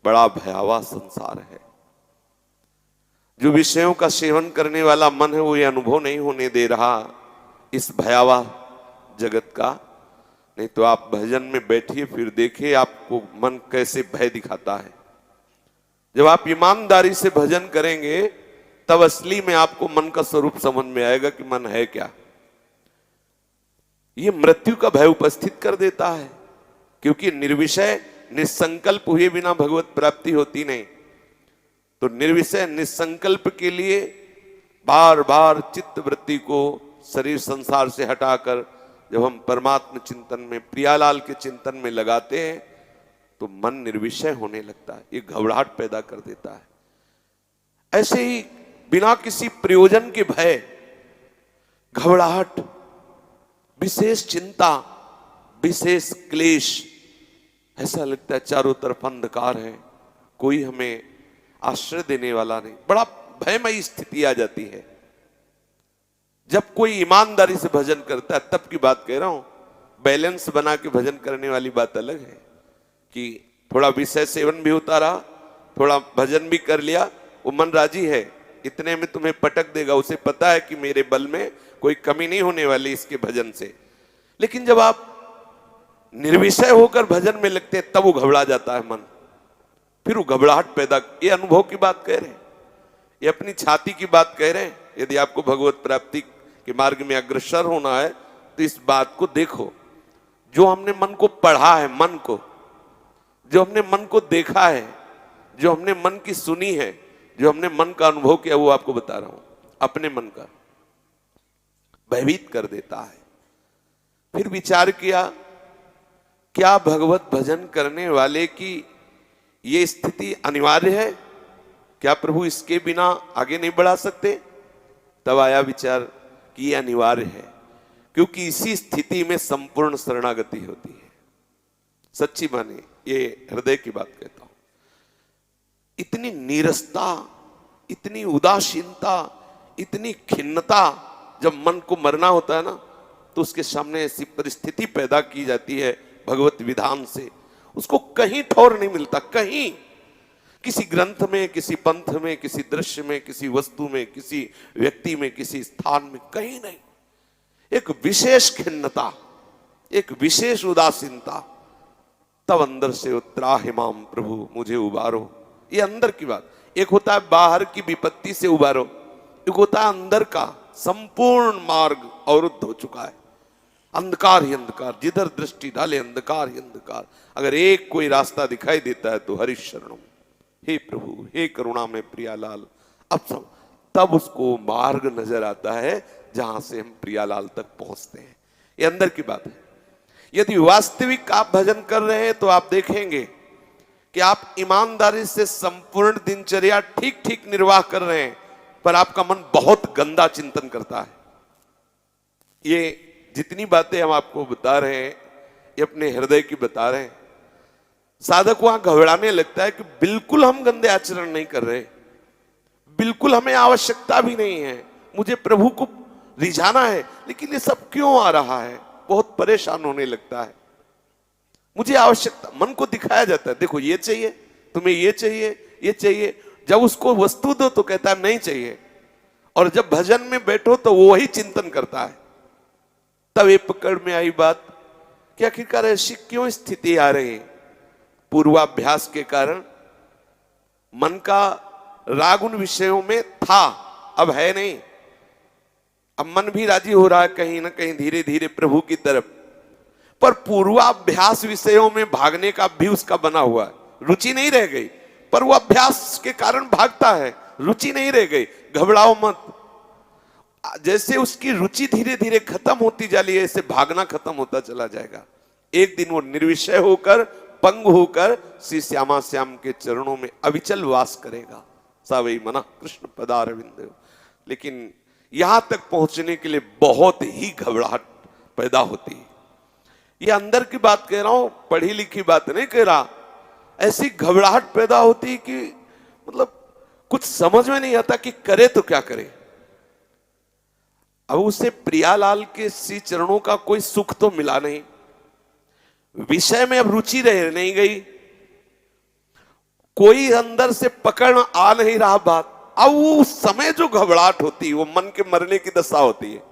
बड़ा भयावह संसार है। जो विषयों का सेवन करने वाला मन है वो ये अनुभव नहीं होने दे रहा इस भयावह जगत का। नहीं तो आप भजन में बैठिए, फिर देखिए आपको मन कैसे भय दिखाता है। जब आप ईमानदारी से भजन करेंगे तब असली में आपको मन का स्वरूप समझ में आएगा कि मन है क्या। ये मृत्यु का भय उपस्थित कर देता है, क्योंकि निर्विषय निसंकल्प हुए बिना भगवत प्राप्ति होती नहीं। तो निर्विषय निसंकल्प के लिए बार बार चित्त वृत्ति को शरीर संसार से हटाकर जब हम परमात्मा चिंतन में, प्रियालाल के चिंतन में लगाते हैं तो मन निर्विषय होने लगता है। ये घबराहट पैदा कर देता है। ऐसे ही बिना किसी प्रयोजन के भय, घबराहट, विशेष चिंता, विशेष क्लेश, ऐसा लगता है चारों तरफ अंधकार है, कोई हमें आश्रय देने वाला नहीं। बड़ा भयमयी स्थिति आ जाती है। जब कोई ईमानदारी से भजन करता है, तब की बात कह रहा हूं। बैलेंस बना के भजन करने वाली बात अलग है कि थोड़ा विषय सेवन भी होता रहा, थोड़ा भजन भी कर लिया, वो मन राजी है, इतने में तुम्हें पटक देगा। उसे पता है कि मेरे बल में कोई कमी नहीं होने वाली इसके भजन से। लेकिन जब आप निर्विषय होकर भजन में लगते हैं तब वो घबरा जाता है मन, फिर वो घबराहट पैदा। ये अनुभव की बात कह रहे हैं, ये अपनी छाती की बात कह रहे हैं। यदि आपको भगवत प्राप्ति के मार्ग में अग्रसर होना है तो इस बात को देखो। जो हमने मन को पढ़ा है, मन को, जो हमने मन को देखा है, जो हमने मन की सुनी है, जो हमने मन का अनुभव किया, वो आपको बता रहा हूं। अपने मन का भयभीत कर देता है। फिर विचार किया, क्या भगवत भजन करने वाले की ये स्थिति अनिवार्य है? क्या प्रभु इसके बिना आगे नहीं बढ़ा सकते? तब आया विचार कि ये अनिवार्य है, क्योंकि इसी स्थिति में संपूर्ण शरणागति होती है। सच्ची माने, ये हृदय की बात कहता हूं। इतनी नीरसता, इतनी उदासीनता, इतनी खिन्नता, जब मन को मरना होता है ना, तो उसके सामने ऐसी परिस्थिति पैदा की जाती है भगवत विधान से, उसको कहीं ठौर नहीं मिलता। कहीं, किसी ग्रंथ में, किसी पंथ में, किसी दृश्य में, किसी वस्तु में, किसी व्यक्ति में, किसी स्थान में, कहीं नहीं। एक विशेष खिन्नता, एक विशेष उदासीनता, तब अंदर से त्राहिमाम प्रभु मुझे उबारो। ये अंदर की बात। एक होता है बाहर की विपत्ति से उबारो, एक होता है अंदर का संपूर्ण मार्ग अवरुद्ध हो चुका है, अंधकार ही अंधकार, जिधर दृष्टि डाले अंधकार ही अंधकार। अगर एक कोई रास्ता दिखाई देता है तो हरि शरणम, हे प्रभु, हे करुणा में प्रियालाल। अब सब, तब उसको मार्ग नजर आता है जहां से हम प्रियालाल तक पहुंचते हैं। ये अंदर की बात है। यदि वास्तविक आप भजन कर रहे हैं तो आप देखेंगे कि आप ईमानदारी से संपूर्ण दिनचर्या ठीक ठीक निर्वाह कर रहे हैं, पर आपका मन बहुत गंदा चिंतन करता है। ये जितनी बातें हम आपको बता रहे हैं, ये अपने हृदय की बता रहे हैं। साधक वहां घबराने लगता है कि बिल्कुल हम गंदे आचरण नहीं कर रहे, बिल्कुल हमें आवश्यकता भी नहीं है, मुझे प्रभु को रिझाना है, लेकिन ये सब क्यों आ रहा है? बहुत परेशान होने लगता है। मुझे आवश्यकता, मन को दिखाया जाता है, देखो ये चाहिए, तुम्हें ये चाहिए, ये चाहिए। जब उसको वस्तु दो तो कहता है नहीं चाहिए, और जब भजन में बैठो तो वो वही चिंतन करता है। तब ये पकड़ में आई बात कि आखिरकार ऐसी क्यों स्थिति आ रही? पूर्वाभ्यास के कारण मन का राग उन विषयों में था, अब है नहीं। अब मन भी राजी हो रहा है कहीं ना कहीं धीरे धीरे प्रभु की तरफ, पर पूर्वाभ्यास विषयों में भागने का भी उसका बना हुआ है। रुचि नहीं रह गई, पर वो अभ्यास के कारण भागता है, रुचि नहीं रह गई। घबराओ मत, जैसे उसकी रुचि धीरे धीरे खत्म होती जा रही है, ऐसे भागना खत्म होता चला जाएगा। एक दिन वो निर्विषय होकर, पंग होकर श्री श्यामा श्याम के चरणों में अविचल वास करेगा। सावई मना कृष्ण पदारविंद। लेकिन यहां तक पहुंचने के लिए बहुत ही घबराहट पैदा होती है। ये अंदर की बात कह रहा हूं, पढ़ी लिखी बात नहीं कह रहा। ऐसी घबराहट पैदा होती कि मतलब कुछ समझ में नहीं आता कि करे तो क्या करे। अब उसे प्रियालाल के श्री चरणों का कोई सुख तो मिला नहीं, विषय में अब रुचि रह नहीं गई, कोई अंदर से पकड़ आ नहीं रहा बात। अब वो उस समय जो घबराहट होती है वो मन के मरने की दशा होती है।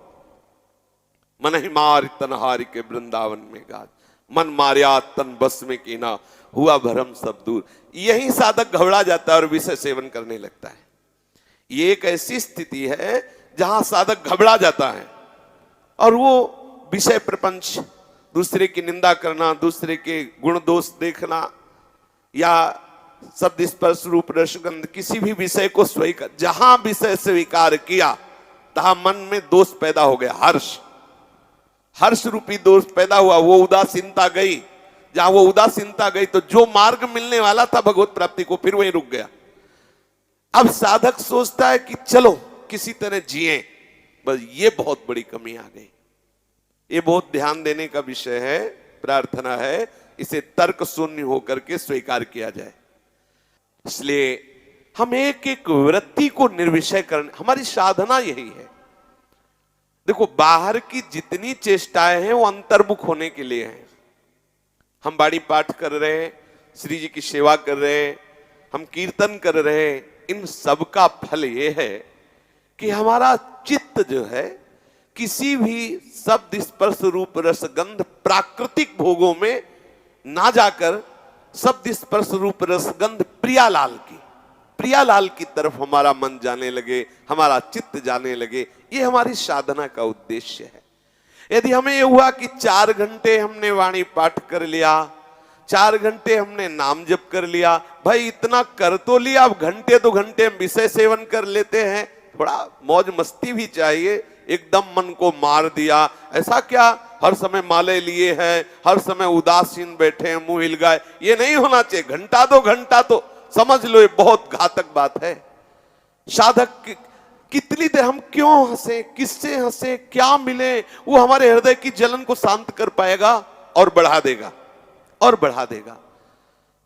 मन ही मार तन हार के वृंदावन में गाज, मन मारिया तन बस में कीना, हुआ भरम सब दूर। यही साधक घबरा जाता है और विषय सेवन करने लगता है। ये एक ऐसी स्थिति है जहां साधक घबरा जाता है और वो विषय प्रपंच, दूसरे की निंदा करना, दूसरे के गुण दोष देखना, या शब्द स्पर्श रूप रसगंध किसी भी विषय को स्वीकार, जहां विषय स्वीकार किया तहां मन में दोष पैदा हो गया। हर्ष रूपी दोष पैदा हुआ, वो उदासीनता गई। जहां वो उदासीनता गई तो जो मार्ग मिलने वाला था भगवत प्राप्ति को, फिर वहीं रुक गया। अब साधक सोचता है कि चलो किसी तरह जिए, बस ये बहुत बड़ी कमी आ गई। ये बहुत ध्यान देने का विषय है। प्रार्थना है इसे तर्क शून्य होकर के स्वीकार किया जाए। इसलिए हम एक एक वृत्ति को निर्विषय करने, हमारी साधना यही है। देखो, बाहर की जितनी चेष्टाएं हैं वो अंतर्मुख होने के लिए हैं। हम बाणी पाठ कर रहे हैं, श्री जी की सेवा कर रहे हैं, हम कीर्तन कर रहे हैं, इन सब का फल ये है कि हमारा चित्त जो है किसी भी शब्द स्पर्श रूप रसगंध प्राकृतिक भोगों में ना जाकर शब्द स्पर्श रूप रसगंध प्रियालाल की तरफ हमारा मन जाने लगे, हमारा चित्त जाने लगे। ये हमारी साधना का उद्देश्य है। यदि हमें ये हुआ कि 4 घंटे हमने वाणी पाठ कर लिया, 4 घंटे हमने नाम जप कर लिया, भाई इतना कर तो लिया, अब घंटे 2 घंटे हम विषय सेवन कर लेते हैं, थोड़ा मौज मस्ती भी चाहिए। एकदम मन को मार दिया, ऐसा क्या हर समय माले लिए हैं, हर समय उदासीन बैठे हैं, मुंह हिल गए, ये नहीं होना चाहिए। घंटा 2 घंटा तो समझ लो ये बहुत घातक बात है। साधक कितनी देर हम क्यों हंसे, किससे हंसे, क्या मिले, वो हमारे हृदय की जलन को शांत कर पाएगा और बढ़ा देगा और बढ़ा देगा।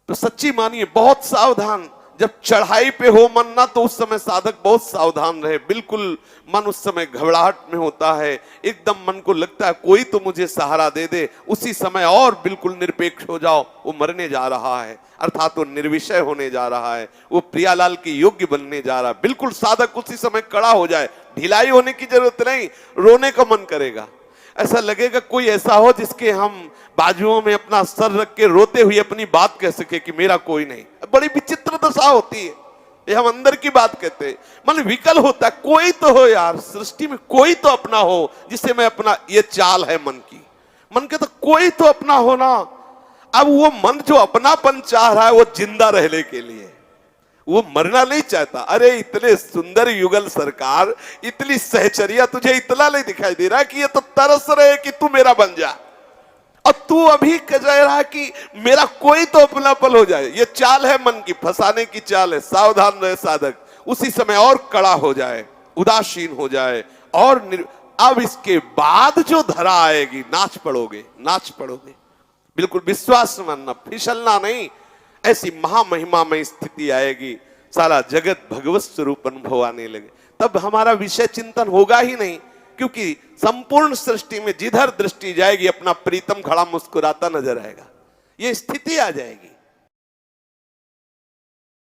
तो सच्ची मानिए, बहुत सावधान, जब चढ़ाई पे हो मन ना, तो उस समय साधक बहुत सावधान रहे। बिल्कुल मन उस समय घबराहट में होता है, एकदम मन को लगता है कोई तो मुझे सहारा दे दे, उसी समय और बिल्कुल निरपेक्ष हो जाओ। वो मरने जा रहा है, अर्थात वो निर्विषय होने जा रहा है, वो प्रियालाल के योग्य बनने जा रहा है। बिल्कुल साधक उसी समय खड़ा हो जाए, ढिलाई होने की जरूरत नहीं, रोने का मन करेगा। ऐसा लगेगा कोई ऐसा हो जिसके हम बाजुओं में अपना सर रख के रोते हुए अपनी बात कह सके कि मेरा कोई नहीं। बड़ी विचित्र दशा होती है, ये हम अंदर की बात कहते हैं। मन विकल होता है, कोई तो हो यार सृष्टि में, कोई तो अपना हो जिसे मैं अपना, ये चाल है मन की। मन कहता कोई तो अपना हो ना। अब वो मन जो अपनापन चाह रहा है वो जिंदा रहने के लिए, वो मरना नहीं चाहता। अरे इतने सुंदर युगल सरकार, इतनी सहचर्या, तुझे इतना नहीं दिखाई दे रहा कि ये तो तरस रहे कि तू मेरा बन जा, और तू अभी कह रहा है कि मेरा कोई तो अपनापन हो जाए। ये चाल है मन की, फंसाने की चाल है। सावधान रहे साधक, उसी समय और कड़ा हो जाए, उदासीन हो जाए, और अब इसके बाद जो धरा आएगी, नाच पड़ोगे, नाच पड़ोगे। बिल्कुल विश्वास मानना, फिसलना नहीं। ऐसी महामहिमामय स्थिति आएगी, सारा जगत भगवत स्वरूप अनुभव आने लगे। तब हमारा विषय चिंतन होगा ही नहीं, क्योंकि संपूर्ण सृष्टि में जिधर दृष्टि जाएगी अपना प्रीतम खड़ा मुस्कुराता नजर आएगा। ये स्थिति आ जाएगी।